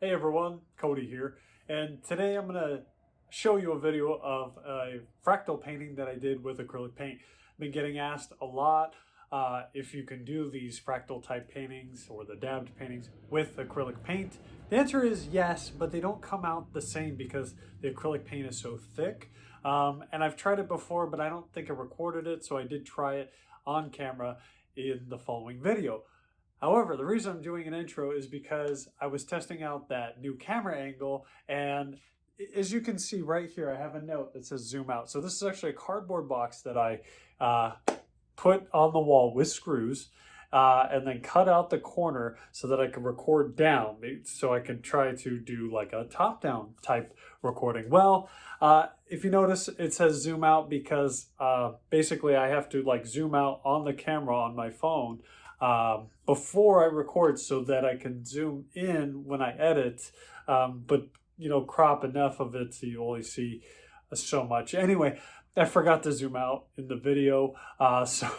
Hey everyone, Coty here, and today I'm going to show you a video of a fractal painting that I did with acrylic paint. I've been getting asked a lot if you can do these fractal type paintings or the dabbed paintings with acrylic paint. The answer is yes, but they don't come out the same because the acrylic paint is so thick. And I've tried it before, but I don't think I recorded it, so I did try it on camera in the following video. However, the reason I'm doing an intro is because I was testing out that new camera angle, and as you can see right here, I have a note that says zoom out. So this is actually a cardboard box that I put on the wall with screws and then cut out the corner so that I can record down, so I can try to do like a top-down type recording. Well, if you notice, it says zoom out because basically I have to like zoom out on the camera on my phone before I record so that I can zoom in when I edit, but crop enough of it so you only see so much. Anyway, I forgot to zoom out in the video, so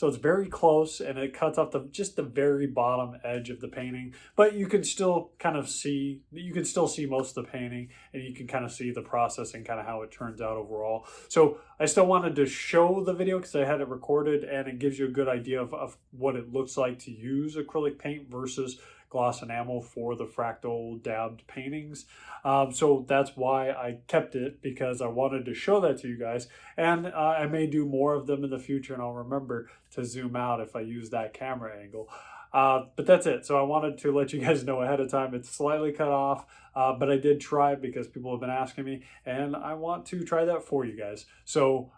it's very close and it cuts off just the very bottom edge of the painting, but you can still kind of see, most of the painting, and you can kind of see the process and kind of how it turns out overall. So I still wanted to show the video because I had it recorded, and it gives you a good idea of what it looks like to use acrylic paint versus gloss enamel for the fractal dabbed paintings. So that's why I kept it, because I wanted to show that to you guys, and I may do more of them in the future, and I'll remember to zoom out if I use that camera angle. But that's it. So I wanted to let you guys know ahead of time. It's slightly cut off, but I did try it because people have been asking me, and I want to try that for you guys. So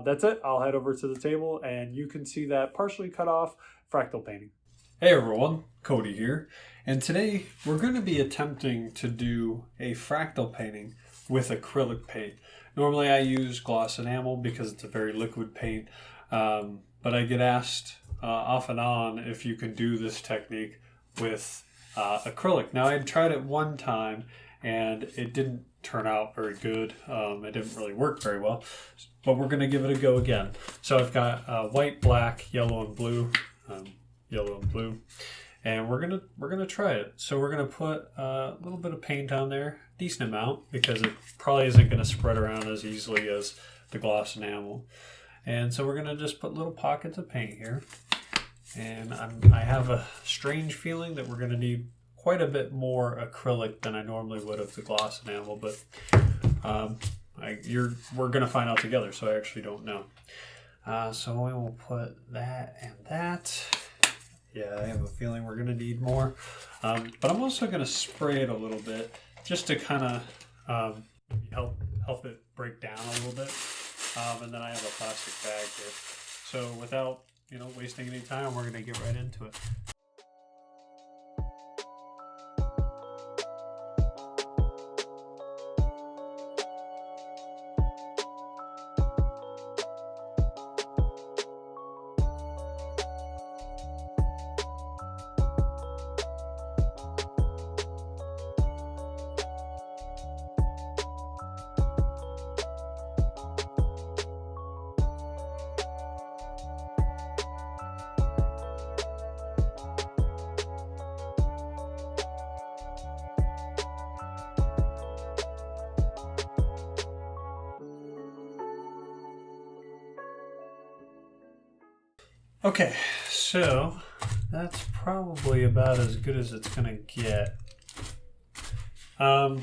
that's it. I'll head over to the table and you can see that partially cut off fractal painting. Hey everyone, Coty here, and today we're going to be attempting to do a fractal painting with acrylic paint. Normally I use gloss enamel because it's a very liquid paint, but I get asked off and on if you can do this technique with acrylic. Now I tried it one time and it didn't turn out very good. It didn't really work very well, but we're going to give it a go again. So I've got white, black, yellow, and blue. And we're gonna try it. So we're gonna put a little bit of paint on there, decent amount, because it probably isn't gonna spread around as easily as the gloss enamel. And so we're gonna just put little pockets of paint here. And I have a strange feeling that we're gonna need quite a bit more acrylic than I normally would of the gloss enamel, but we're gonna find out together. So I actually don't know. So we will put that and that. Yeah, I have a feeling we're going to need more. But I'm also going to spray it a little bit just to kind of help it break down a little bit. And then I have a plastic bag here. So without wasting any time, we're going to get right into it. Okay, so that's probably about as good as it's gonna get. Well,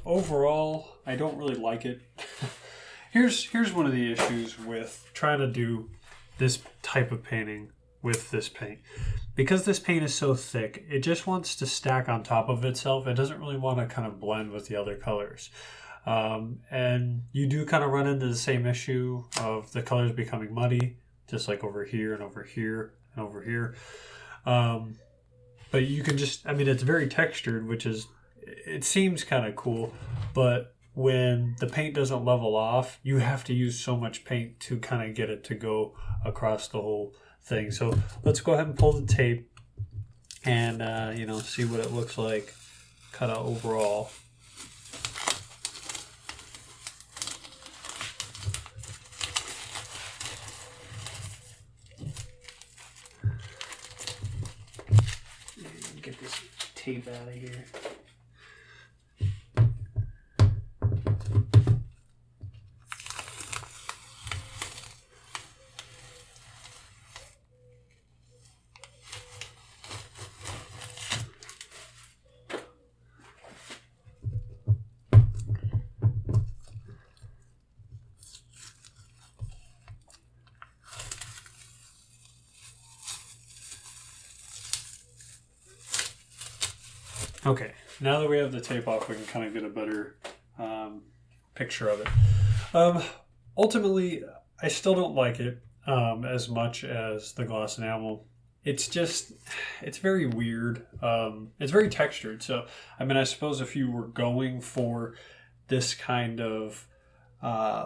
overall, I don't really like it. Here's one of the issues with trying to do this type of painting with this paint. Because this paint is so thick, it just wants to stack on top of itself. It doesn't really want to kind of blend with the other colors. And you do kind of run into the same issue of the colors becoming muddy, just like over here and over here and over here. But you can just, it's very textured, it seems kind of cool, but when the paint doesn't level off, you have to use so much paint to kind of get it to go across the whole thing. So let's go ahead and pull the tape and, see what it looks like kind of overall. tape out of here. Okay, now that we have the tape off, we can kind of get a better picture of it. Ultimately, I still don't like it as much as the gloss enamel. It's just, it's very weird. It's very textured. So, I mean, I suppose if you were going for this kind of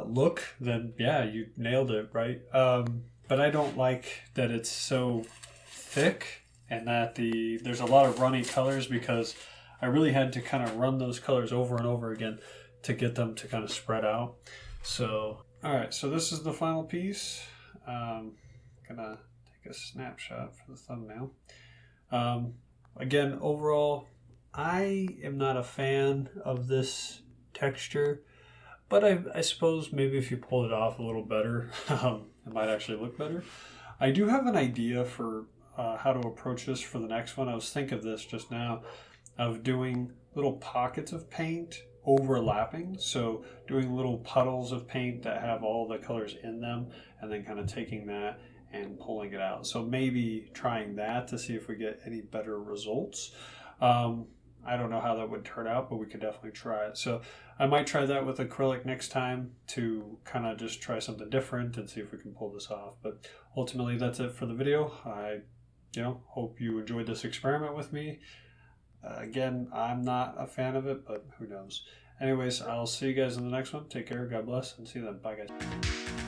look, then yeah, you nailed it, right? But I don't like that it's so thick and that there's a lot of runny colors, because I really had to kind of run those colors over and over again to get them to kind of spread out. So, all right, so this is the final piece. Gonna take a snapshot for the thumbnail. Again, overall, I am not a fan of this texture, but I suppose maybe if you pull it off a little better, it might actually look better. I do have an idea for how to approach this for the next one. I was thinking of this just now, of doing little pockets of paint overlapping. So doing little puddles of paint that have all the colors in them, and then kind of taking that and pulling it out. So maybe trying that to see if we get any better results. I don't know how that would turn out, but we could definitely try it. So I might try that with acrylic next time to kind of just try something different and see if we can pull this off. But ultimately, that's it for the video. I hope you enjoyed this experiment with me. Again, I'm not a fan of it, but who knows. Anyways, I'll see you guys in the next one. Take care, God bless, and see you then. Bye, guys.